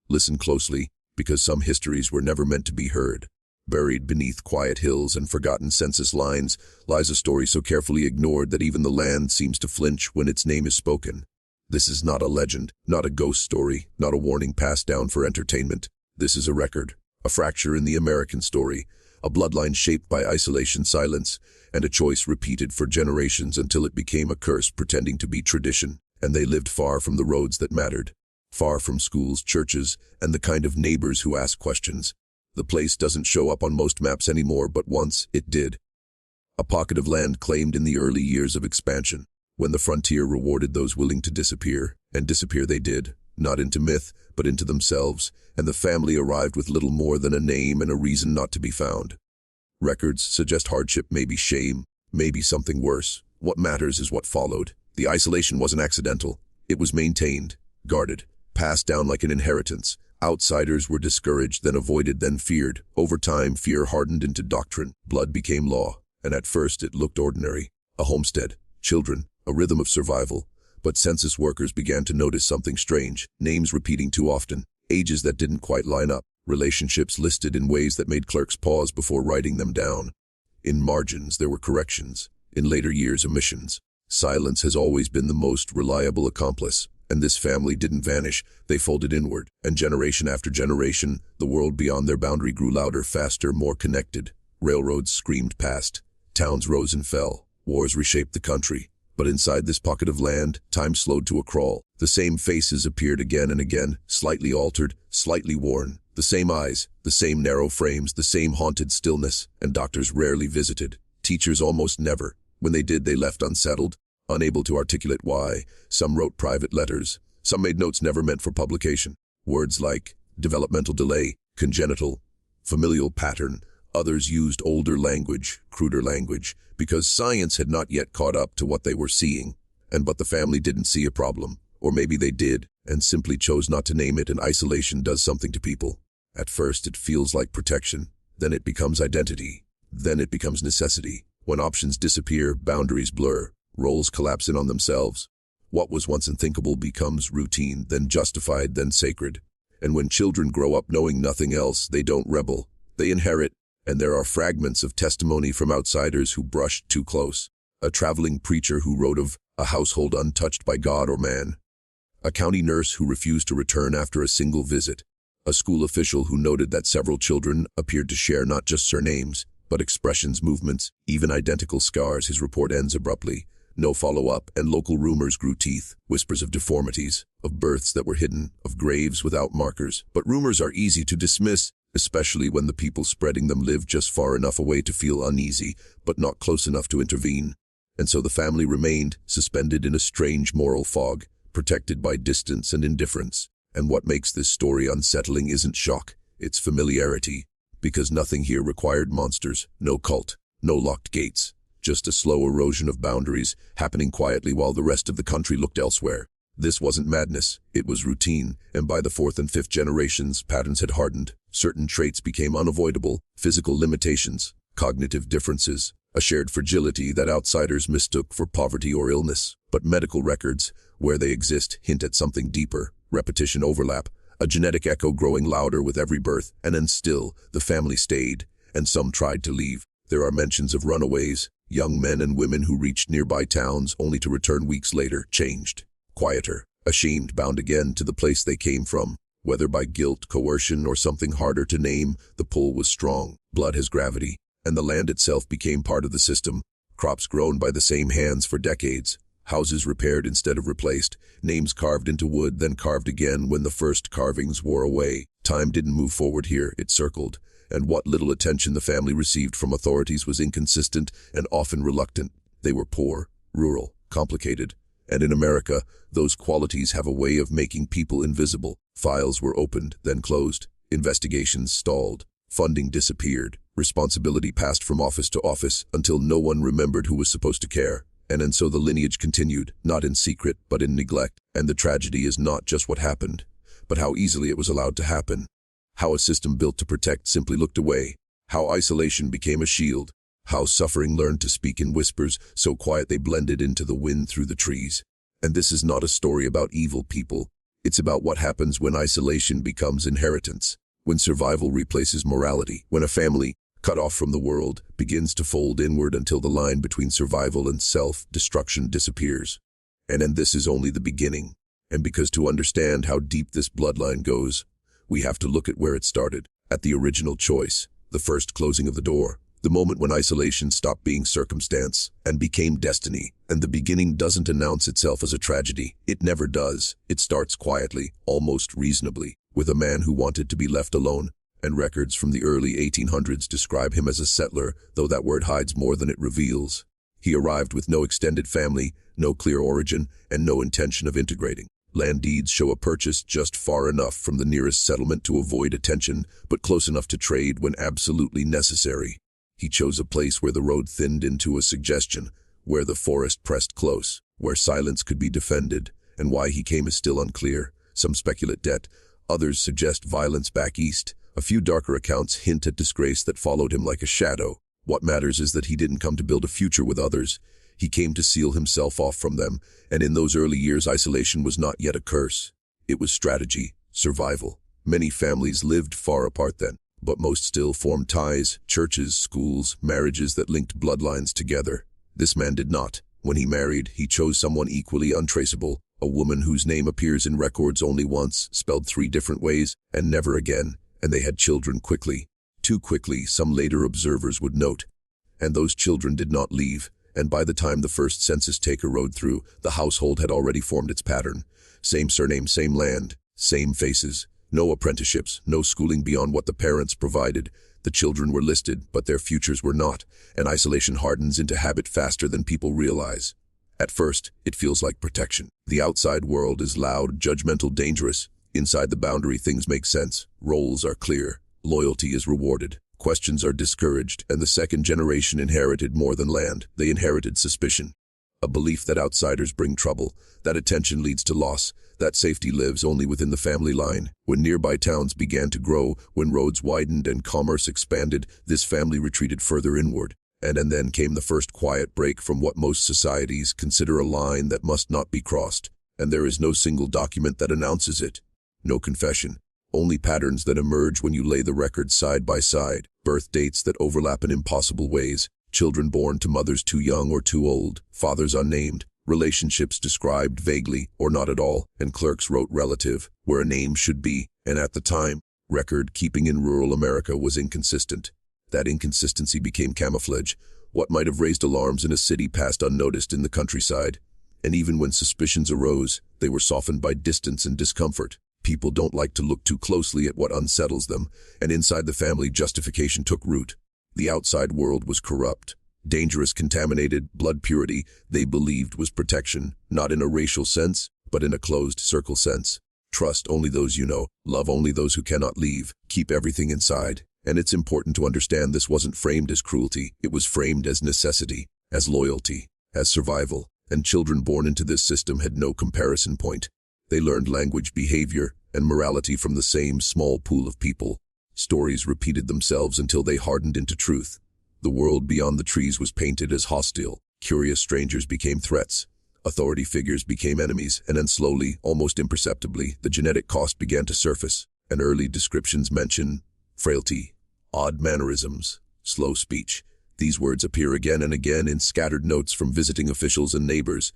Listen closely, because some histories were never meant to be heard. Buried beneath quiet hills and forgotten census lines lies a story so carefully ignored that even the land seems to flinch when its name is spoken. This is not a legend, not a ghost story, not a warning passed down for entertainment. This is a record, a fracture in the American story, a bloodline shaped by isolation, silence, and a choice repeated for generations until it became a curse pretending to be tradition, and they lived far from the roads that mattered, far from schools, churches, and the kind of neighbors who ask questions. The place doesn't show up on most maps anymore, but once it did. A pocket of land claimed in the early years of expansion, when the frontier rewarded those willing to disappear, and disappear they did, not into myth, but into themselves, and the family arrived with little more than a name and a reason not to be found. Records suggest hardship, maybe shame, maybe something worse. What matters is what followed. The isolation wasn't accidental. It was maintained, guarded, passed down like an inheritance. Outsiders were discouraged, then avoided, then feared. Over time, fear hardened into doctrine. Blood became law, and at first it looked ordinary. A homestead, children, a rhythm of survival. But census workers began to notice something strange. Names repeating too often, ages that didn't quite line up, relationships listed in ways that made clerks pause before writing them down. In margins, there were corrections. In later years, omissions. Silence has always been the most reliable accomplice. And this family didn't vanish, they folded inward, and generation after generation, the world beyond their boundary grew louder, faster, more connected. Railroads screamed past, towns rose and fell, wars reshaped the country. But inside this pocket of land, time slowed to a crawl. The same faces appeared again and again, slightly altered, slightly worn. The same eyes, the same narrow frames, the same haunted stillness, and doctors rarely visited. Teachers almost never. When they did, they left unsettled, unable to articulate why. Some wrote private letters. Some made notes never meant for publication. Words like developmental delay, congenital, familial pattern. Others used older language, cruder language, because science had not yet caught up to what they were seeing. But the family didn't see a problem. Or maybe they did, and simply chose not to name it, and isolation does something to people. At first it feels like protection. Then it becomes identity. Then it becomes necessity. When options disappear, boundaries blur. Roles collapse in on themselves. What was once unthinkable becomes routine, then justified, then sacred. And when children grow up knowing nothing else, they don't rebel. They inherit, and there are fragments of testimony from outsiders who brushed too close. A traveling preacher who wrote of a household untouched by God or man. A county nurse who refused to return after a single visit. A school official who noted that several children appeared to share not just surnames, but expressions, movements, even identical scars. His report ends abruptly. No follow-up, and local rumors grew teeth, whispers of deformities, of births that were hidden, of graves without markers. But rumors are easy to dismiss, especially when the people spreading them live just far enough away to feel uneasy, but not close enough to intervene. And so the family remained, suspended in a strange moral fog, protected by distance and indifference. And what makes this story unsettling isn't shock, it's familiarity. Because nothing here required monsters, no cult, no locked gates. Just a slow erosion of boundaries, happening quietly while the rest of the country looked elsewhere. This wasn't madness, it was routine, and by the fourth and fifth generations, patterns had hardened. Certain traits became unavoidable, physical limitations, cognitive differences, a shared fragility that outsiders mistook for poverty or illness. But medical records, where they exist, hint at something deeper, repetition, overlap, a genetic echo growing louder with every birth, and then still, the family stayed, and some tried to leave. There are mentions of runaways, young men and women who reached nearby towns only to return weeks later, changed, quieter, ashamed, bound again to the place they came from. Whether by guilt, coercion, or something harder to name, the pull was strong. Blood has gravity, and the land itself became part of the system. Crops grown by the same hands for decades, houses repaired instead of replaced, names carved into wood, then carved again when the first carvings wore away. Time didn't move forward here, it circled. And what little attention the family received from authorities was inconsistent and often reluctant. They were poor, rural, complicated. And in America, those qualities have a way of making people invisible. Files were opened, then closed. Investigations stalled. Funding disappeared. Responsibility passed from office to office until no one remembered who was supposed to care. And so the lineage continued, not in secret, but in neglect. And the tragedy is not just what happened, but how easily it was allowed to happen. How a system built to protect simply looked away. How isolation became a shield. How suffering learned to speak in whispers, so quiet they blended into the wind through the trees. And this is not a story about evil people. It's about what happens when isolation becomes inheritance, when survival replaces morality, when a family, cut off from the world, begins to fold inward until the line between survival and self-destruction disappears. And this is only the beginning. And because to understand how deep this bloodline goes, we have to look at where it started, at the original choice, the first closing of the door, the moment when isolation stopped being circumstance and became destiny. And the beginning doesn't announce itself as a tragedy. It never does. It starts quietly, almost reasonably, with a man who wanted to be left alone, and records from the early 1800s describe him as a settler, though that word hides more than it reveals. He arrived with no extended family, no clear origin, and no intention of integrating. Land deeds show a purchase just far enough from the nearest settlement to avoid attention, but close enough to trade when absolutely necessary. He chose a place where the road thinned into a suggestion, where the forest pressed close, where silence could be defended, and why he came is still unclear. Some speculate debt, others suggest violence back east. A few darker accounts hint at disgrace that followed him like a shadow. What matters is that he didn't come to build a future with others. He came to seal himself off from them, and in those early years isolation was not yet a curse. It was strategy, survival. Many families lived far apart then, but most still formed ties, churches, schools, marriages that linked bloodlines together. This man did not. When he married, he chose someone equally untraceable, a woman whose name appears in records only once, spelled 3 different ways, and never again, and they had children quickly. Too quickly, some later observers would note. And those children did not leave, and by the time the first census taker rode through, the household had already formed its pattern. Same surname, same land, same faces. No apprenticeships, no schooling beyond what the parents provided. The children were listed, but their futures were not, and isolation hardens into habit faster than people realize. At first, it feels like protection. The outside world is loud, judgmental, dangerous. Inside the boundary, things make sense. Roles are clear. Loyalty is rewarded. Questions are discouraged, and the second generation inherited more than land. They inherited suspicion. A belief that outsiders bring trouble, that attention leads to loss, that safety lives only within the family line. When nearby towns began to grow, when roads widened and commerce expanded, this family retreated further inward. And then came the first quiet break from what most societies consider a line that must not be crossed. And there is no single document that announces it. No confession. Only patterns that emerge when you lay the records side by side. Birth dates that overlap in impossible ways. Children born to mothers too young or too old. Fathers unnamed. Relationships described vaguely or not at all, and clerks wrote relative, where a name should be, and at the time, record-keeping in rural America was inconsistent. That inconsistency became camouflage. What might have raised alarms in a city passed unnoticed in the countryside. And even when suspicions arose, they were softened by distance and discomfort. People don't like to look too closely at what unsettles them, and inside the family justification took root. The outside world was corrupt. Dangerous, contaminated, blood purity, they believed was protection, not in a racial sense, but in a closed circle sense. Trust only those you know, love only those who cannot leave, keep everything inside. And it's important to understand this wasn't framed as cruelty, it was framed as necessity, as loyalty, as survival, and children born into this system had no comparison point. They learned language, behavior, and morality from the same small pool of people. Stories repeated themselves until they hardened into truth. The world beyond the trees was painted as hostile. Curious strangers became threats. Authority figures became enemies, and then slowly, almost imperceptibly, the genetic cost began to surface. And early descriptions mention frailty, odd mannerisms, slow speech. These words appear again and again in scattered notes from visiting officials and neighbors.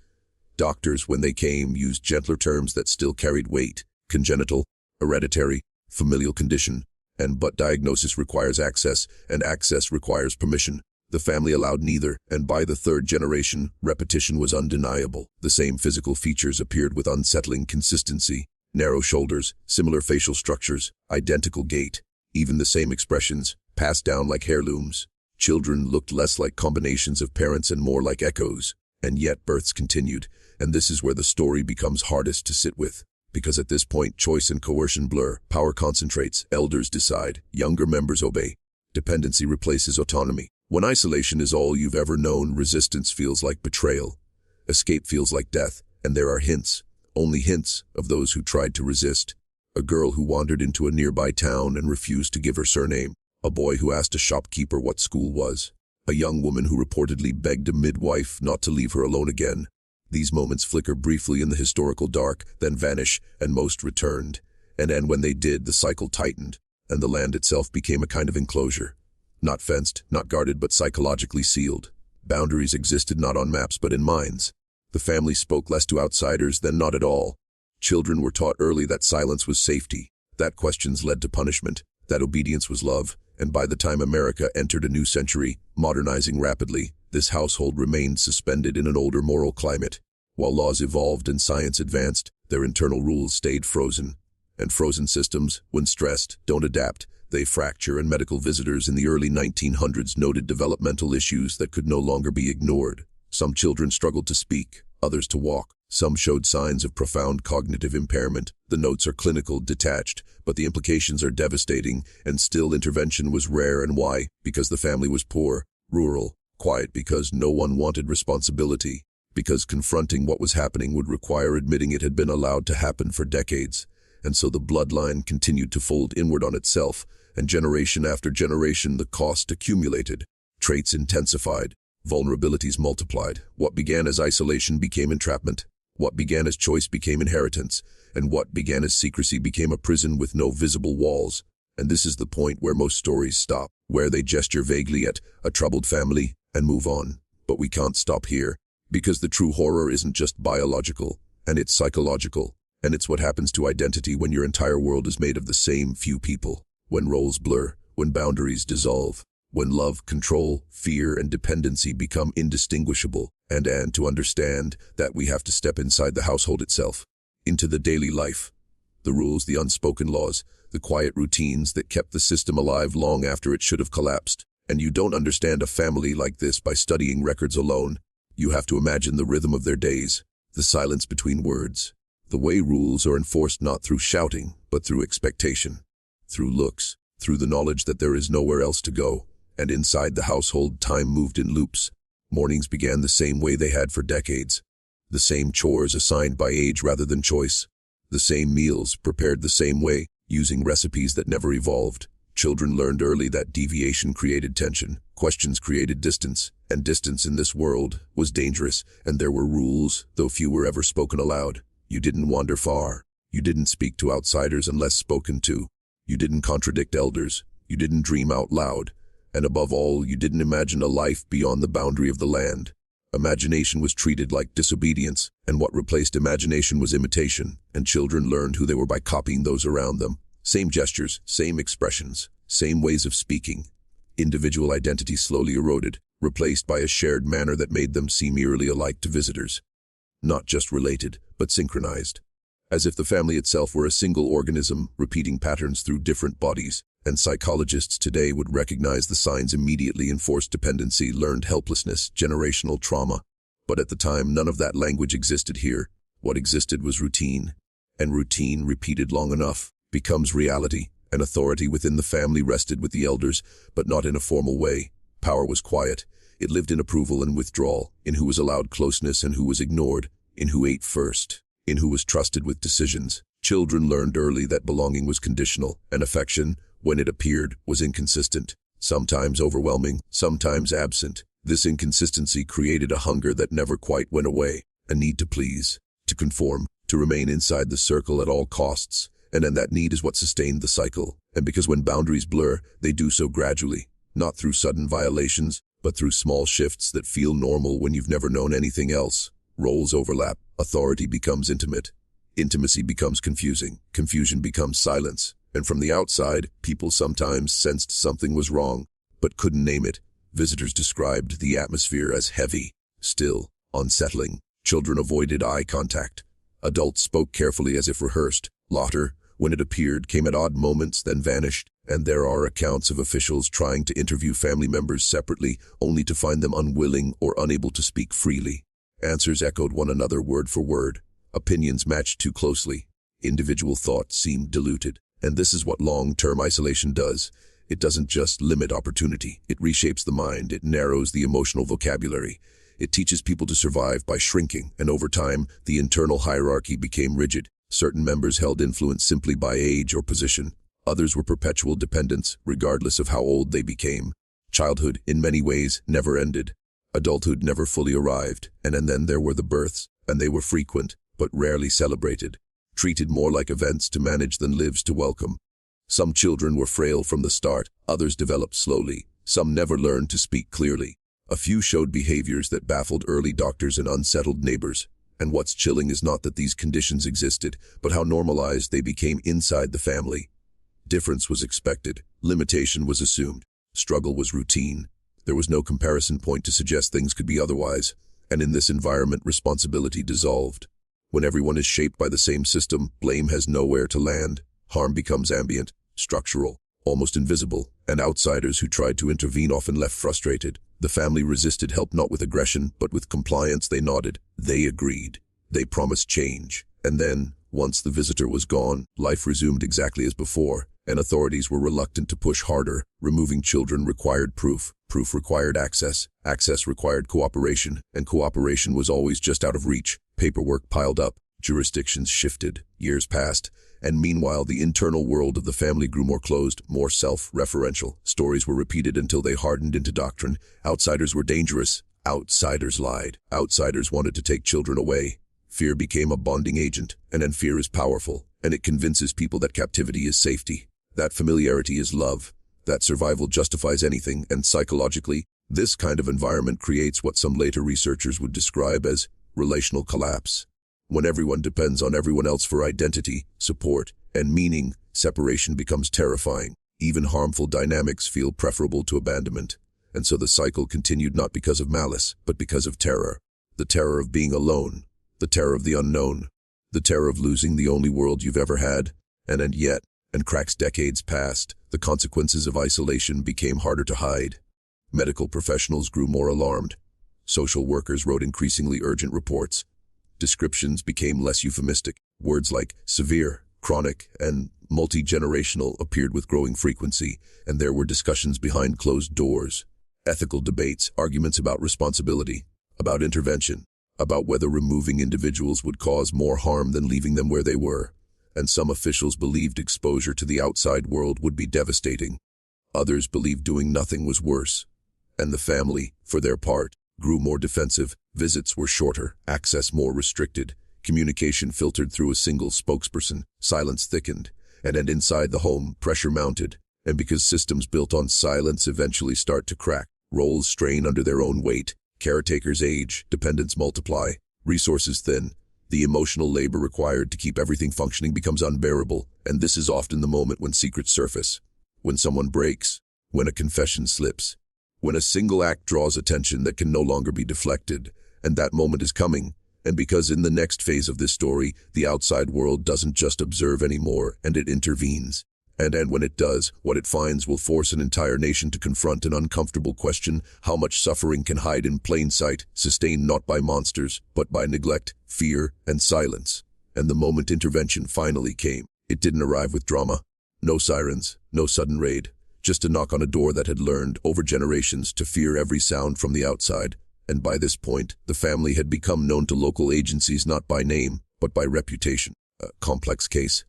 Doctors, when they came, used gentler terms that still carried weight. Congenital, hereditary, familial condition. But diagnosis requires access, and access requires permission. The family allowed neither, and by the 3rd generation, repetition was undeniable. The same physical features appeared with unsettling consistency. Narrow shoulders, similar facial structures, identical gait. Even the same expressions, passed down like heirlooms. Children looked less like combinations of parents and more like echoes. And yet births continued, and this is where the story becomes hardest to sit with. Because at this point, choice and coercion blur, power concentrates, elders decide, younger members obey. Dependency replaces autonomy. When isolation is all you've ever known, resistance feels like betrayal. Escape feels like death, and there are hints, only hints, of those who tried to resist. A girl who wandered into a nearby town and refused to give her surname. A boy who asked a shopkeeper what school was. A young woman who reportedly begged a midwife not to leave her alone again. These moments flicker briefly in the historical dark, then vanish, and most returned. And when they did, the cycle tightened, and the land itself became a kind of enclosure. Not fenced, not guarded, but psychologically sealed. Boundaries existed not on maps, but in minds. The family spoke less to outsiders than not at all. Children were taught early that silence was safety, that questions led to punishment, that obedience was love, and by the time America entered a new century, modernizing rapidly, this household remained suspended in an older moral climate. While laws evolved and science advanced, their internal rules stayed frozen. And frozen systems, when stressed, don't adapt. They fracture, and medical visitors in the early 1900s noted developmental issues that could no longer be ignored. Some children struggled to speak, others to walk. Some showed signs of profound cognitive impairment. The notes are clinical, detached, but the implications are devastating, and still intervention was rare. And why? Because the family was poor, rural, quiet, because no one wanted responsibility, because confronting what was happening would require admitting it had been allowed to happen for decades. And so the bloodline continued to fold inward on itself, and generation after generation the cost accumulated. Traits intensified, vulnerabilities multiplied. What began as isolation became entrapment. What began as choice became inheritance, and what began as secrecy became a prison with no visible walls. And this is the point where most stories stop, where they gesture vaguely at a troubled family and move on. But we can't stop here, because the true horror isn't just biological, and it's psychological. And it's what happens to identity when your entire world is made of the same few people. When roles blur, when boundaries dissolve, when love, control, fear, and dependency become indistinguishable. And to understand that, we have to step inside the household itself, into the daily life. The rules, the unspoken laws, the quiet routines that kept the system alive long after it should have collapsed. And you don't understand a family like this by studying records alone. You have to imagine the rhythm of their days, the silence between words. The way rules are enforced not through shouting, but through expectation, through looks, through the knowledge that there is nowhere else to go. And inside the household, time moved in loops. Mornings began the same way they had for decades. The same chores assigned by age rather than choice. The same meals prepared the same way, using recipes that never evolved. Children learned early that deviation created tension, questions created distance, and distance in this world was dangerous. And there were rules, though few were ever spoken aloud. You didn't wander far. You didn't speak to outsiders unless spoken to. You didn't contradict elders. You didn't dream out loud. And above all, you didn't imagine a life beyond the boundary of the land. Imagination was treated like disobedience, and what replaced imagination was imitation, and children learned who they were by copying those around them. Same gestures, same expressions, same ways of speaking. Individual identity slowly eroded, replaced by a shared manner that made them seem eerily alike to visitors. Not just related, but synchronized. As if the family itself were a single organism, repeating patterns through different bodies. And psychologists today would recognize the signs immediately: enforced dependency, learned helplessness, generational trauma. But at the time, none of that language existed here. What existed was routine. And routine, repeated long enough, becomes reality. An authority within the family rested with the elders, but not in a formal way. Power was quiet. It lived in approval and withdrawal, in who was allowed closeness and who was ignored, in who ate first, in who was trusted with decisions. Children learned early that belonging was conditional, and affection, when it appeared, was inconsistent, sometimes overwhelming, sometimes absent. This inconsistency created a hunger that never quite went away, a need to please, to conform, to remain inside the circle at all costs. And that need is what sustained the cycle. And because when boundaries blur, they do so gradually, not through sudden violations, but through small shifts that feel normal when you've never known anything else. Roles overlap, authority becomes intimate, intimacy becomes confusing, confusion becomes silence. And from the outside, people sometimes sensed something was wrong, but couldn't name it. Visitors described the atmosphere as heavy, still, unsettling. Children avoided eye contact. Adults spoke carefully as if rehearsed. Laughter, when it appeared, came at odd moments, then vanished. And there are accounts of officials trying to interview family members separately, only to find them unwilling or unable to speak freely. Answers echoed one another word for word. Opinions matched too closely. Individual thought seemed diluted. And this is what long-term isolation does. It doesn't just limit opportunity. It reshapes the mind. It narrows the emotional vocabulary. It teaches people to survive by shrinking. And over time, the internal hierarchy became rigid. Certain members held influence simply by age or position. Others were perpetual dependents, regardless of how old they became. Childhood, in many ways, never ended. Adulthood never fully arrived. And then there were the births. and they were frequent, but rarely celebrated, treated more like events to manage than lives to welcome. Some children were frail from the start, others developed slowly, some never learned to speak clearly. A few showed behaviors that baffled early doctors and unsettled neighbors. And what's chilling is not that these conditions existed, but how normalized they became inside the family. Difference was expected, limitation was assumed, struggle was routine. There was no comparison point to suggest things could be otherwise, and in this environment responsibility dissolved. When everyone is shaped by the same system, blame has nowhere to land. Harm becomes ambient, structural, almost invisible, and outsiders who tried to intervene often left frustrated. The family resisted help not with aggression, but with compliance. They nodded. They agreed. They promised change. And then, once the visitor was gone, life resumed exactly as before, and authorities were reluctant to push harder. Removing children required proof. Proof required access. Access required cooperation, and cooperation was always just out of reach. Paperwork piled up. Jurisdictions shifted. Years passed. And meanwhile, the internal world of the family grew more closed, more self-referential. Stories were repeated until they hardened into doctrine. Outsiders were dangerous. Outsiders lied. Outsiders wanted to take children away. Fear became a bonding agent, and then fear is powerful, and it convinces people that captivity is safety, that familiarity is love, that survival justifies anything, and psychologically, this kind of environment creates what some later researchers would describe as relational collapse. When everyone depends on everyone else for identity, support, and meaning, separation becomes terrifying. Even harmful dynamics feel preferable to abandonment. And so the cycle continued not because of malice, but because of terror. The terror of being alone. The terror of the unknown. The terror of losing the only world you've ever had. And yet, cracks decades passed, the consequences of isolation became harder to hide. Medical professionals grew more alarmed. Social workers wrote increasingly urgent reports. Descriptions became less euphemistic. Words like severe, chronic, and multi-generational appeared with growing frequency, and there were discussions behind closed doors. Ethical debates, arguments about responsibility, about intervention, about whether removing individuals would cause more harm than leaving them where they were. And some officials believed exposure to the outside world would be devastating. Others believed doing nothing was worse. And the family, for their part, grew more defensive. Visits were shorter, access more restricted, communication filtered through a single spokesperson, silence thickened, and inside the home, pressure mounted. And because systems built on silence eventually start to crack, roles strain under their own weight, caretakers age, dependents multiply, resources thin, the emotional labor required to keep everything functioning becomes unbearable, and this is often the moment when secrets surface, when someone breaks, when a confession slips, when a single act draws attention that can no longer be deflected, and that moment is coming. And because in the next phase of this story, the outside world doesn't just observe anymore, and it intervenes. And when it does, what it finds will force an entire nation to confront an uncomfortable question: how much suffering can hide in plain sight, sustained not by monsters, but by neglect, fear, and silence. And the moment intervention finally came, it didn't arrive with drama. No sirens, no sudden raid, just a knock on a door that had learned, over generations, to fear every sound from the outside. And by this point, the family had become known to local agencies not by name, but by reputation. A complex case.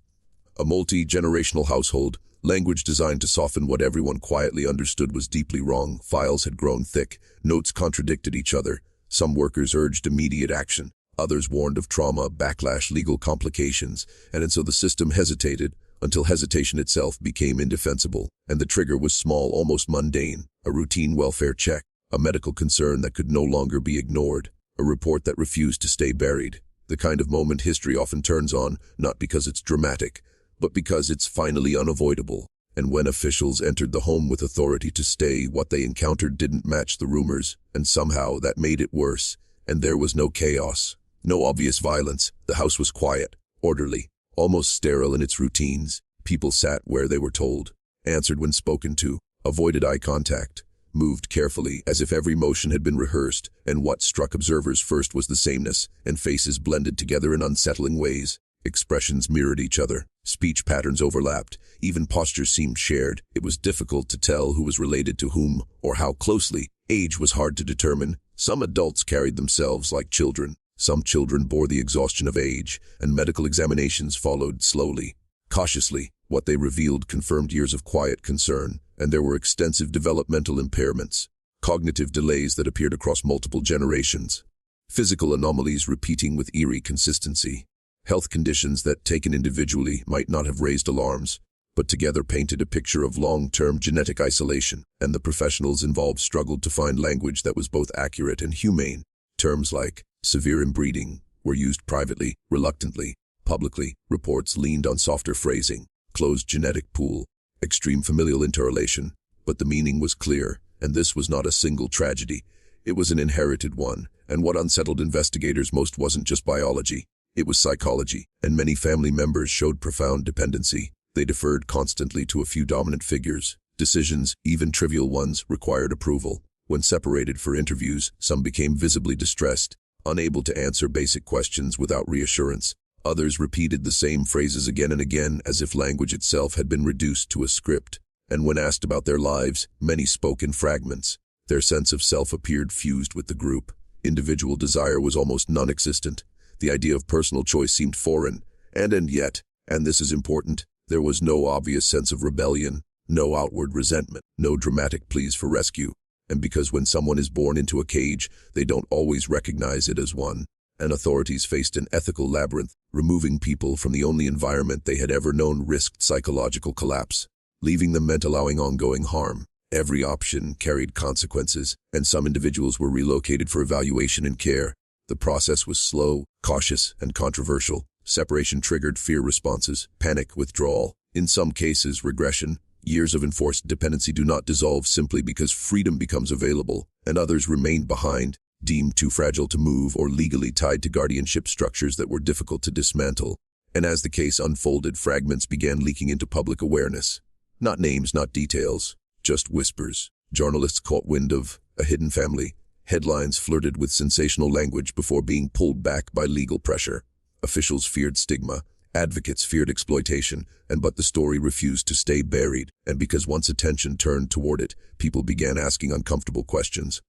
A multi-generational household, language designed to soften what everyone quietly understood was deeply wrong. Files had grown thick, notes contradicted each other. Some workers urged immediate action, others warned of trauma, backlash, legal complications, and so the system hesitated, until hesitation itself became indefensible, and the trigger was small, almost mundane, a routine welfare check, a medical concern that could no longer be ignored, a report that refused to stay buried, the kind of moment history often turns on, not because it's dramatic, but because it's finally unavoidable. And when officials entered the home with authority to stay, what they encountered didn't match the rumors, and somehow that made it worse. And there was no chaos, no obvious violence. The house was quiet, orderly, almost sterile in its routines. People sat where they were told, answered when spoken to, avoided eye contact, moved carefully as if every motion had been rehearsed, and what struck observers first was the sameness, and faces blended together in unsettling ways. Expressions mirrored each other, speech patterns overlapped, even postures seemed shared. It was difficult to tell who was related to whom, or how closely. Age was hard to determine. Some adults carried themselves like children. Some children bore the exhaustion of age, and medical examinations followed slowly, cautiously. What they revealed confirmed years of quiet concern, and there were extensive developmental impairments, cognitive delays that appeared across multiple generations. Physical anomalies repeating with eerie consistency. Health conditions that, taken individually, might not have raised alarms, but together painted a picture of long-term genetic isolation, and the professionals involved struggled to find language that was both accurate and humane. Terms like severe inbreeding were used privately, reluctantly. Publicly, reports leaned on softer phrasing, closed genetic pool, extreme familial interrelation, but the meaning was clear, and this was not a single tragedy. It was an inherited one, and what unsettled investigators most wasn't just biology. It was psychology, and many family members showed profound dependency. They deferred constantly to a few dominant figures. Decisions, even trivial ones, required approval. When separated for interviews, some became visibly distressed, unable to answer basic questions without reassurance. Others repeated the same phrases again and again as if language itself had been reduced to a script. And when asked about their lives, many spoke in fragments. Their sense of self appeared fused with the group. Individual desire was almost non-existent. The idea of personal choice seemed foreign, and yet, and this is important, there was no obvious sense of rebellion, no outward resentment, no dramatic pleas for rescue. And because when someone is born into a cage, they don't always recognize it as one. And authorities faced an ethical labyrinth. Removing people from the only environment they had ever known risked psychological collapse. Leaving them meant allowing ongoing harm. Every option carried consequences, and some individuals were relocated for evaluation and care. The process was slow, cautious, and controversial. Separation triggered fear responses, panic, withdrawal. In some cases, regression. Years of enforced dependency do not dissolve simply because freedom becomes available, and others remained behind, deemed too fragile to move or legally tied to guardianship structures that were difficult to dismantle. And as the case unfolded, fragments began leaking into public awareness. Not names, not details, just whispers. Journalists caught wind of a hidden family. Headlines flirted with sensational language before being pulled back by legal pressure. Officials feared stigma. Advocates feared exploitation, but the story refused to stay buried, and because once attention turned toward it, people began asking uncomfortable questions.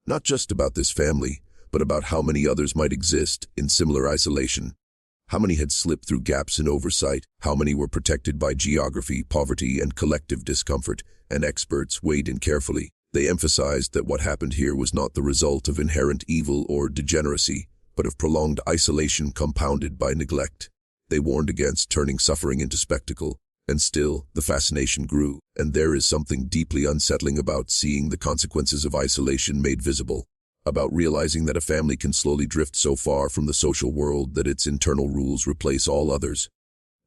Not just about this family, but about how many others might exist in similar isolation. How many had slipped through gaps in oversight? How many were protected by geography, poverty, and collective discomfort? And experts weighed in carefully. They emphasized that what happened here was not the result of inherent evil or degeneracy, but of prolonged isolation compounded by neglect. They warned against turning suffering into spectacle, and still, the fascination grew, and there is something deeply unsettling about seeing the consequences of isolation made visible, about realizing that a family can slowly drift so far from the social world that its internal rules replace all others.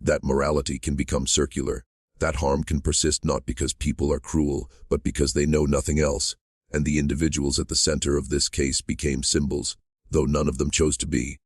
That morality can become circular. That harm can persist not because people are cruel, but because they know nothing else, and the individuals at the center of this case became symbols, though none of them chose to be.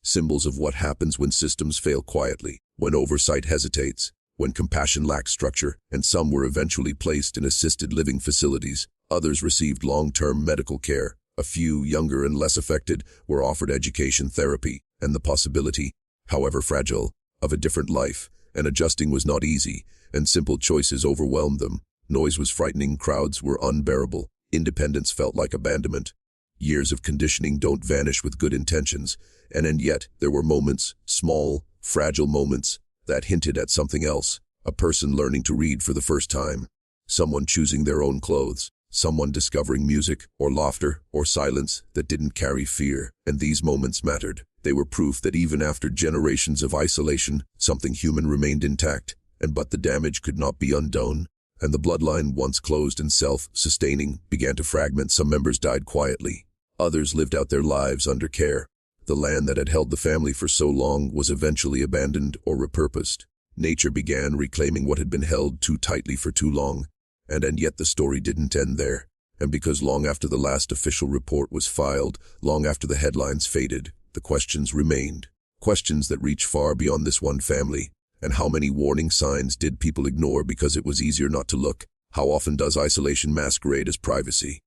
Symbols of what happens when systems fail quietly, when oversight hesitates, when compassion lacks structure, and some were eventually placed in assisted living facilities. Others received long-term medical care. A few, younger and less affected, were offered education, therapy, and the possibility, however fragile, of a different life. And adjusting was not easy, and simple choices overwhelmed them. Noise was frightening, crowds were unbearable, independence felt like abandonment. Years of conditioning don't vanish with good intentions, and yet there were moments, small, fragile moments, that hinted at something else. A person learning to read for the first time, someone choosing their own clothes, someone discovering music or laughter or silence that didn't carry fear, and these moments mattered. They were proof that even after generations of isolation, something human remained intact, but the damage could not be undone, and the bloodline, once closed and self-sustaining, began to fragment. Some members died quietly. Others lived out their lives under care. The land that had held the family for so long was eventually abandoned or repurposed. Nature began reclaiming what had been held too tightly for too long, and yet the story didn't end there. And because long after the last official report was filed, long after the headlines faded, the questions remained. Questions that reach far beyond this one family. And how many warning signs did people ignore because it was easier not to look? How often does isolation masquerade as privacy?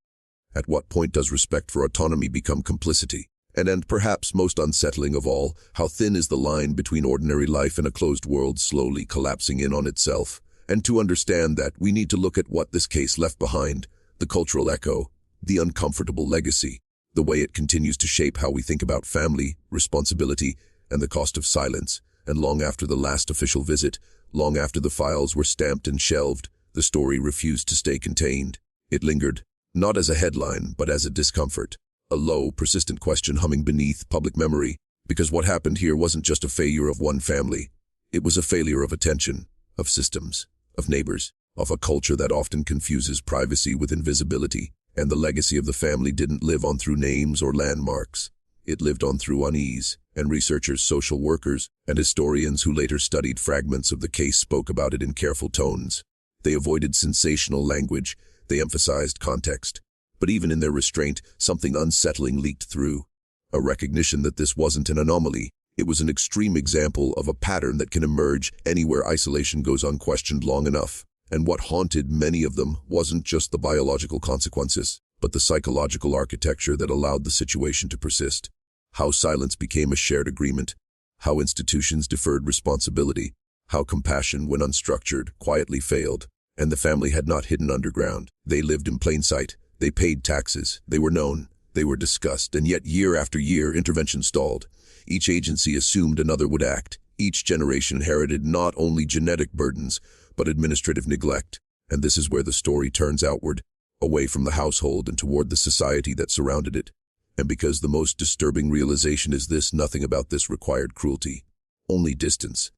At what point does respect for autonomy become complicity? And perhaps most unsettling of all, how thin is the line between ordinary life and a closed world slowly collapsing in on itself? And to understand that, we need to look at what this case left behind, the cultural echo, the uncomfortable legacy, the way it continues to shape how we think about family, responsibility, and the cost of silence. And long after the last official visit, long after the files were stamped and shelved, the story refused to stay contained. It lingered, not as a headline, but as a discomfort, A low, persistent question humming beneath public memory, because what happened here wasn't just a failure of one family. It was a failure of attention, of systems, of neighbors, of a culture that often confuses privacy with invisibility, and the legacy of the family didn't live on through names or landmarks. It lived on through unease, and researchers, social workers, and historians who later studied fragments of the case spoke about it in careful tones. They avoided sensational language, they emphasized context. But even in their restraint, something unsettling leaked through. A recognition that this wasn't an anomaly. It was an extreme example of a pattern that can emerge anywhere isolation goes unquestioned long enough. And what haunted many of them wasn't just the biological consequences, but the psychological architecture that allowed the situation to persist. How silence became a shared agreement. How institutions deferred responsibility. How compassion, when unstructured, quietly failed. And the family had not hidden underground. They lived in plain sight. They paid taxes. They were known. They were discussed. And yet year after year, intervention stalled. Each agency assumed another would act. Each generation inherited not only genetic burdens, but administrative neglect. And this is where the story turns outward, away from the household and toward the society that surrounded it. And because the most disturbing realization is this, nothing about this required cruelty. Only distance.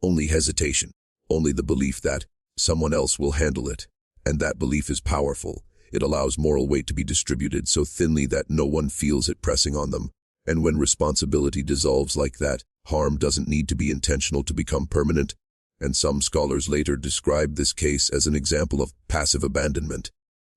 Only hesitation. Only the belief that someone else will handle it. And that belief is powerful. It allows moral weight to be distributed so thinly that no one feels it pressing on them. And when responsibility dissolves like that, harm doesn't need to be intentional to become permanent. And some scholars later described this case as an example of passive abandonment.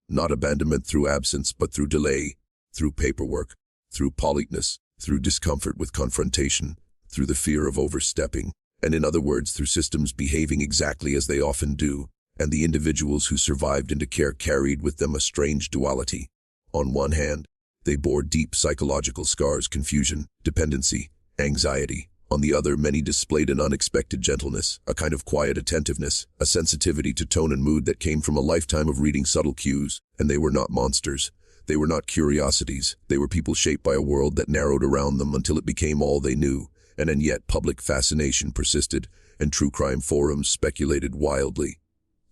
Not abandonment through absence, but through delay, through paperwork, through politeness, through discomfort with confrontation, through the fear of overstepping, and in other words, through systems behaving exactly as they often do. And the individuals who survived into care carried with them a strange duality. On one hand, they bore deep psychological scars, confusion, dependency, anxiety. On the other, many displayed an unexpected gentleness, a kind of quiet attentiveness, a sensitivity to tone and mood that came from a lifetime of reading subtle cues. And they were not monsters. They were not curiosities. They were people shaped by a world that narrowed around them until it became all they knew. And yet public fascination persisted, and true crime forums speculated wildly.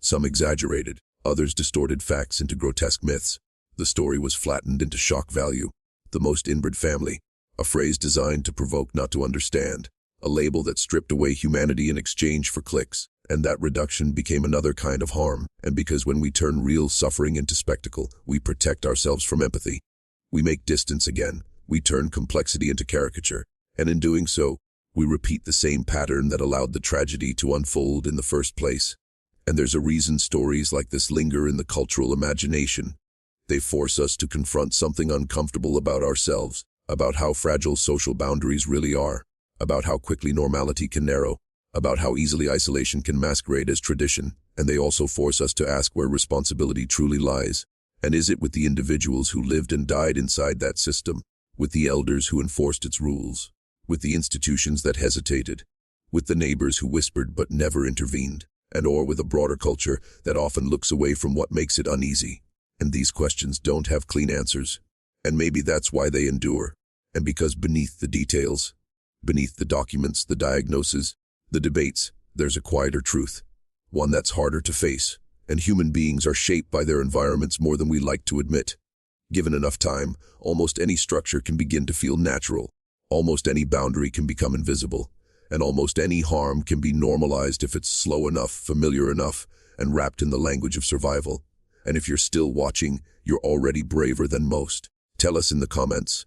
Some exaggerated, others distorted facts into grotesque myths. The story was flattened into shock value. The most inbred family, a phrase designed to provoke, not to understand, a label that stripped away humanity in exchange for clicks. And that reduction became another kind of harm. And because when we turn real suffering into spectacle, we protect ourselves from empathy. We make distance again. We turn complexity into caricature. And in doing so, we repeat the same pattern that allowed the tragedy to unfold in the first place. And there's a reason stories like this linger in the cultural imagination. They force us to confront something uncomfortable about ourselves, about how fragile social boundaries really are, about how quickly normality can narrow, about how easily isolation can masquerade as tradition. And they also force us to ask where responsibility truly lies. And is it with the individuals who lived and died inside that system, with the elders who enforced its rules, with the institutions that hesitated, with the neighbors who whispered but never intervened, and or with a broader culture that often looks away from what makes it uneasy? And these questions don't have clean answers. And maybe that's why they endure. And because beneath the details, beneath the documents, the diagnoses, the debates, there's a quieter truth, one that's harder to face. And human beings are shaped by their environments more than we like to admit. Given enough time, almost any structure can begin to feel natural. Almost any boundary can become invisible. And almost any harm can be normalized if it's slow enough, familiar enough, and wrapped in the language of survival. And if you're still watching, you're already braver than most. Tell us in the comments,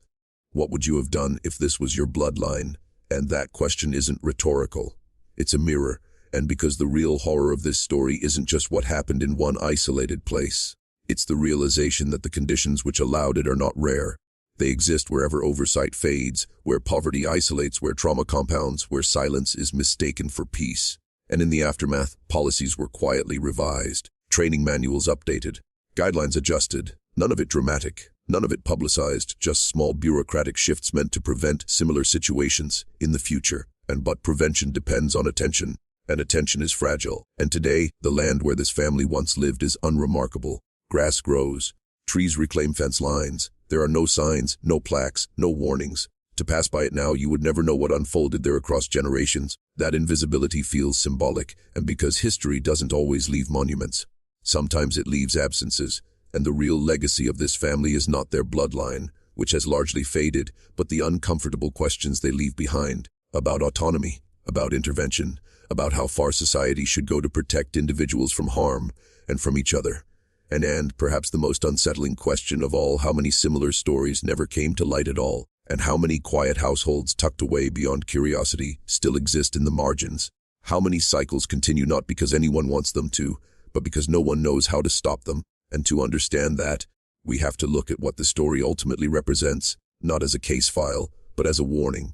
what would you have done if this was your bloodline? And that question isn't rhetorical. It's a mirror. And because the real horror of this story isn't just what happened in one isolated place. It's the realization that the conditions which allowed it are not rare. They exist wherever oversight fades, where poverty isolates, where trauma compounds, where silence is mistaken for peace. And in the aftermath, policies were quietly revised, training manuals updated, guidelines adjusted, none of it dramatic, none of it publicized, just small bureaucratic shifts meant to prevent similar situations in the future. But prevention depends on attention, and attention is fragile. And today, the land where this family once lived is unremarkable. Grass grows, trees reclaim fence lines. There are no signs, no plaques, no warnings. To pass by it now, you would never know what unfolded there across generations. That invisibility feels symbolic, and because history doesn't always leave monuments, sometimes it leaves absences. And the real legacy of this family is not their bloodline, which has largely faded, but the uncomfortable questions they leave behind, about autonomy, about intervention, about how far society should go to protect individuals from harm and from each other. And perhaps the most unsettling question of all, how many similar stories never came to light at all, and how many quiet households tucked away beyond curiosity still exist in the margins. How many cycles continue not because anyone wants them to, but because no one knows how to stop them. And to understand that, we have to look at what the story ultimately represents, not as a case file, but as a warning.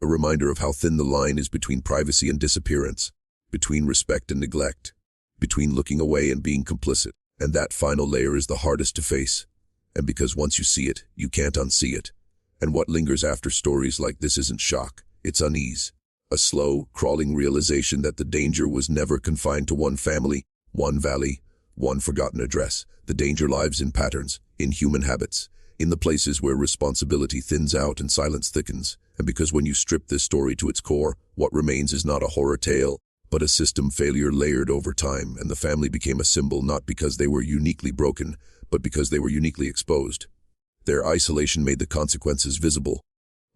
A reminder of how thin the line is between privacy and disappearance, between respect and neglect, between looking away and being complicit. And that final layer is the hardest to face. And because once you see it, you can't unsee it. And what lingers after stories like this isn't shock, it's unease. A slow, crawling realization that the danger was never confined to one family, one valley, one forgotten address. The danger lives in patterns, in human habits, in the places where responsibility thins out and silence thickens. And because when you strip this story to its core, what remains is not a horror tale, but a system failure layered over time, and the family became a symbol not because they were uniquely broken, but because they were uniquely exposed. Their isolation made the consequences visible.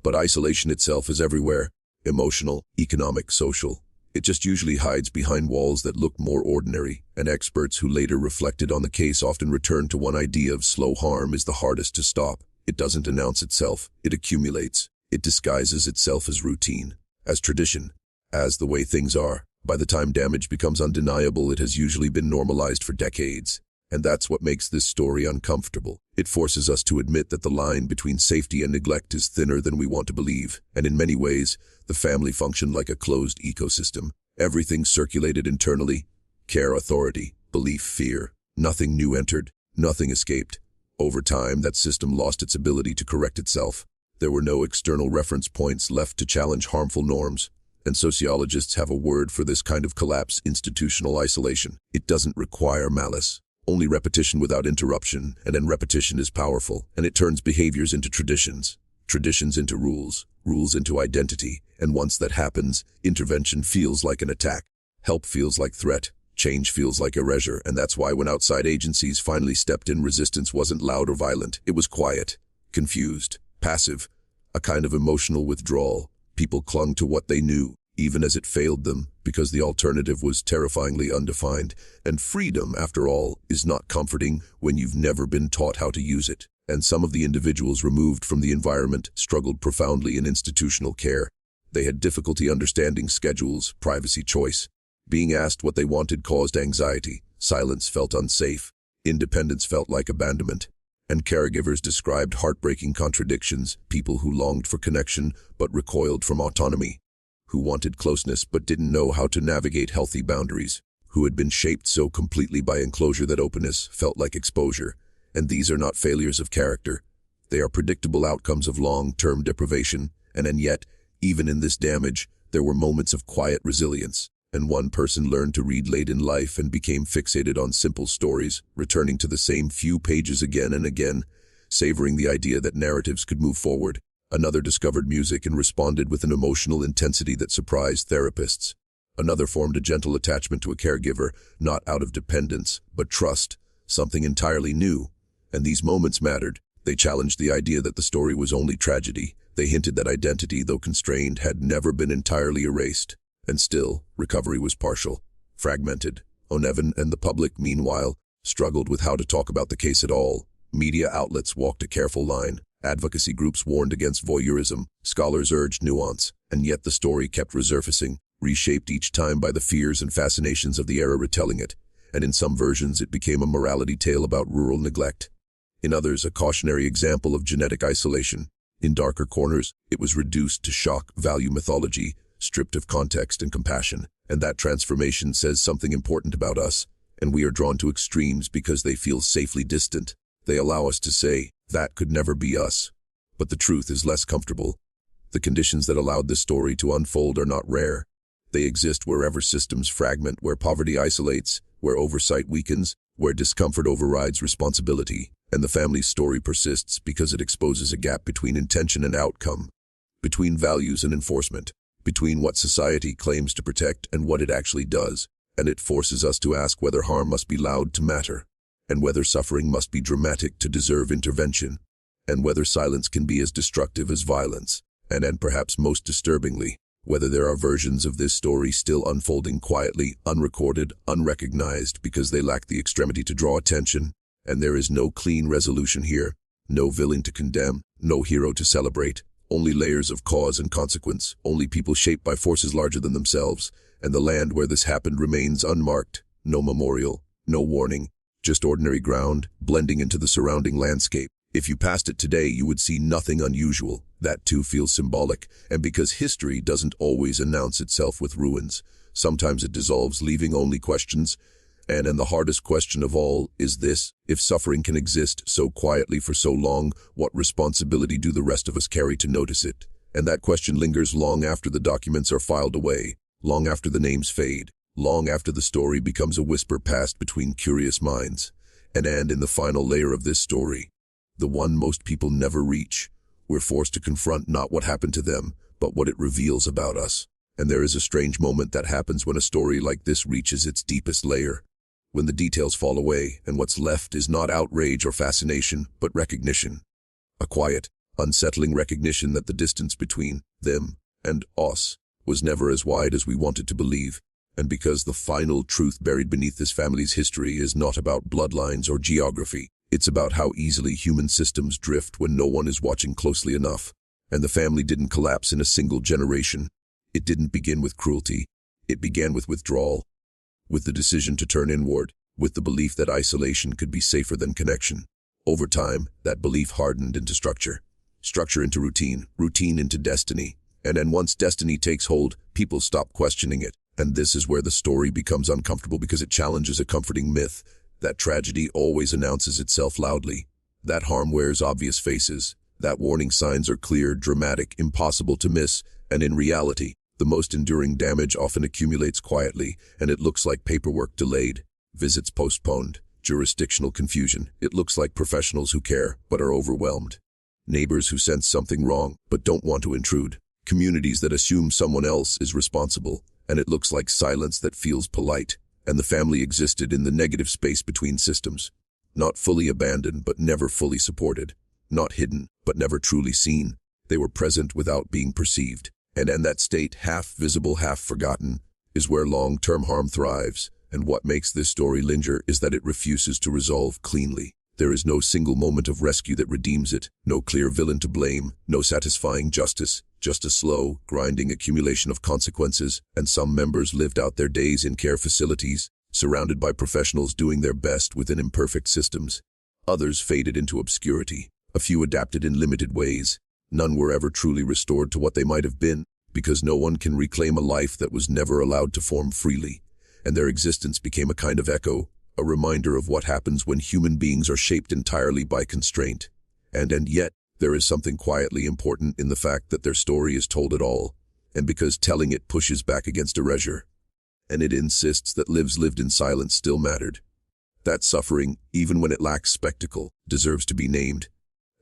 But isolation itself is everywhere, emotional, economic, social. It just usually hides behind walls that look more ordinary, and experts who later reflected on the case often returned to one idea of slow harm is the hardest to stop. It doesn't announce itself, it accumulates. It disguises itself as routine, as tradition, as the way things are. By the time damage becomes undeniable, it has usually been normalized for decades. And that's what makes this story uncomfortable. It forces us to admit that the line between safety and neglect is thinner than we want to believe. And in many ways, the family functioned like a closed ecosystem. Everything circulated internally: care, authority, belief, fear. Nothing new entered, nothing escaped. Over time, that system lost its ability to correct itself. There were no external reference points left to challenge harmful norms. And sociologists have a word for this kind of collapse: institutional isolation. It doesn't require malice, only repetition without interruption, and then repetition is powerful, and it turns behaviors into traditions, traditions into rules, rules into identity, and once that happens, intervention feels like an attack, help feels like threat, change feels like erasure. And that's why when outside agencies finally stepped in, resistance wasn't loud or violent. It was quiet, confused, passive, a kind of emotional withdrawal. People clung to what they knew, even as it failed them, because the alternative was terrifyingly undefined. And freedom, after all, is not comforting when you've never been taught how to use it. And some of the individuals removed from the environment struggled profoundly in institutional care. They had difficulty understanding schedules, privacy, choice. Being asked what they wanted caused anxiety. Silence felt unsafe. Independence felt like abandonment. And caregivers described heartbreaking contradictions: people who longed for connection but recoiled from autonomy, who wanted closeness but didn't know how to navigate healthy boundaries, who had been shaped so completely by enclosure that openness felt like exposure. And these are not failures of character. They are predictable outcomes of long-term deprivation. And yet, even in this damage, there were moments of quiet resilience. And one person learned to read late in life and became fixated on simple stories, returning to the same few pages again and again, savoring the idea that narratives could move forward. Another discovered music and responded with an emotional intensity that surprised therapists. Another formed a gentle attachment to a caregiver, not out of dependence, but trust, something entirely new. And these moments mattered. They challenged the idea that the story was only tragedy. They hinted that identity, though constrained, had never been entirely erased. And still, recovery was partial, fragmented. O'Nevin and the public, meanwhile, struggled with how to talk about the case at all. Media outlets walked a careful line. Advocacy groups warned against voyeurism. Scholars urged nuance. And yet the story kept resurfacing, reshaped each time by the fears and fascinations of the era retelling it. And in some versions, it became a morality tale about rural neglect. In others, a cautionary example of genetic isolation. In darker corners, it was reduced to shock value mythology, stripped of context and compassion. And that transformation says something important about us, and we are drawn to extremes because they feel safely distant. They allow us to say, that could never be us. But the truth is less comfortable. The conditions that allowed this story to unfold are not rare. They exist wherever systems fragment, where poverty isolates, where oversight weakens, where discomfort overrides responsibility. And the family's story persists because it exposes a gap between intention and outcome, between values and enforcement, between what society claims to protect and what it actually does. And it forces us to ask whether harm must be loud to matter, and whether suffering must be dramatic to deserve intervention. and whether silence can be as destructive as violence, and perhaps most disturbingly, whether there are versions of this story still unfolding quietly, unrecorded, unrecognized because they lack the extremity to draw attention, and there is no clean resolution here, no villain to condemn, no hero to celebrate, only layers of cause and consequence, only people shaped by forces larger than themselves, and the land where this happened remains unmarked, no memorial, no warning, just ordinary ground, blending into the surrounding landscape. If you passed it today, you would see nothing unusual. That too feels symbolic, and because history doesn't always announce itself with ruins, sometimes it dissolves, leaving only questions. And the hardest question of all is this: if suffering can exist so quietly for so long, what responsibility do the rest of us carry to notice it? And that question lingers long after the documents are filed away, long after the names fade, long after the story becomes a whisper passed between curious minds. And in the final layer of this story, the one most people never reach, we're forced to confront not what happened to them, but what it reveals about us. And there is a strange moment that happens when a story like this reaches its deepest layer, when the details fall away and what's left is not outrage or fascination, but recognition. A quiet, unsettling recognition that the distance between them and us was never as wide as we wanted to believe. And because the final truth buried beneath this family's history is not about bloodlines or geography, it's about how easily human systems drift when no one is watching closely enough. And the family didn't collapse in a single generation. It didn't begin with cruelty. It began with withdrawal, with the decision to turn inward, with the belief that isolation could be safer than connection. Over time, that belief hardened into structure, structure into routine, routine into destiny. And then once destiny takes hold, people stop questioning it. And this is where the story becomes uncomfortable, because it challenges a comforting myth that tragedy always announces itself loudly, that harm wears obvious faces, that warning signs are clear, dramatic, impossible to miss, and in reality, the most enduring damage often accumulates quietly, and it looks like paperwork delayed, visits postponed, jurisdictional confusion. It looks like professionals who care but are overwhelmed, neighbors who sense something wrong but don't want to intrude, communities that assume someone else is responsible, and it looks like silence that feels polite. And the family existed in the negative space between systems, not fully abandoned but never fully supported, not hidden but never truly seen. They were present without being perceived. And in that state, half visible, half forgotten, is where long-term harm thrives. And what makes this story linger is that it refuses to resolve cleanly. There is no single moment of rescue that redeems it, no clear villain to blame, no satisfying justice, just a slow, grinding accumulation of consequences. And some members lived out their days in care facilities, surrounded by professionals doing their best within imperfect systems. Others faded into obscurity. A few adapted in limited ways. None were ever truly restored to what they might have been, because no one can reclaim a life that was never allowed to form freely. And their existence became a kind of echo, a reminder of what happens when human beings are shaped entirely by constraint. And yet, there is something quietly important in the fact that their story is told at all, and because telling it pushes back against erasure, and it insists that lives lived in silence still mattered. That suffering, even when it lacks spectacle, deserves to be named.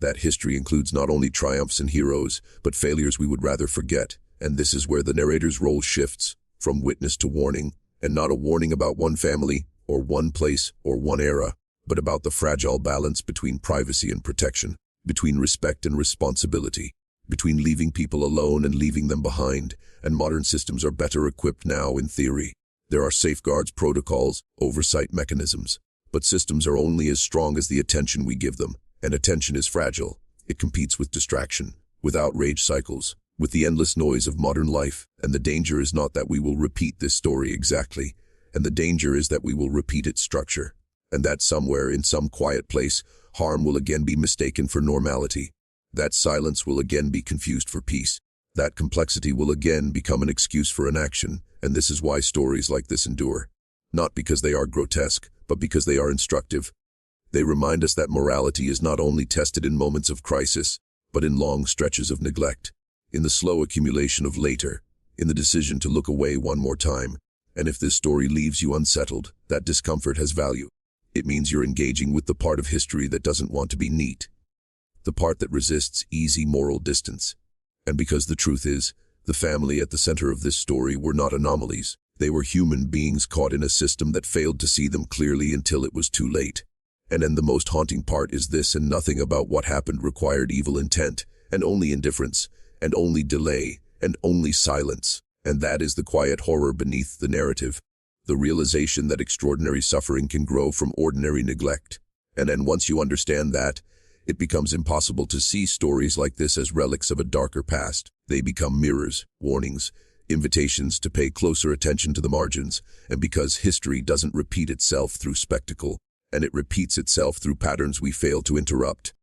That history includes not only triumphs and heroes, but failures we would rather forget, and this is where the narrator's role shifts, from witness to warning, and not a warning about one family, or one place, or one era, but about the fragile balance between privacy and protection, between respect and responsibility, between leaving people alone and leaving them behind. And modern systems are better equipped now in theory. There are safeguards, protocols, oversight mechanisms, but systems are only as strong as the attention we give them, and attention is fragile. It competes with distraction, with outrage cycles, with the endless noise of modern life. And the danger is not that we will repeat this story exactly, and the danger is that we will repeat its structure, and that somewhere in some quiet place, harm will again be mistaken for normality. That silence will again be confused for peace. That complexity will again become an excuse for inaction, and this is why stories like this endure. Not because they are grotesque, but because they are instructive. They remind us that morality is not only tested in moments of crisis, but in long stretches of neglect, in the slow accumulation of later, in the decision to look away one more time. And if this story leaves you unsettled, that discomfort has value. It means you're engaging with the part of history that doesn't want to be neat, the part that resists easy moral distance. And because the truth is, the family at the center of this story were not anomalies. They were human beings caught in a system that failed to see them clearly until it was too late. And then the most haunting part is this, and nothing about what happened required evil intent, and only indifference, and only delay, and only silence. And that is the quiet horror beneath the narrative. The realization that extraordinary suffering can grow from ordinary neglect. And then once you understand that, it becomes impossible to see stories like this as relics of a darker past. They become mirrors, warnings, invitations to pay closer attention to the margins. And because history doesn't repeat itself through spectacle, and it repeats itself through patterns we fail to interrupt,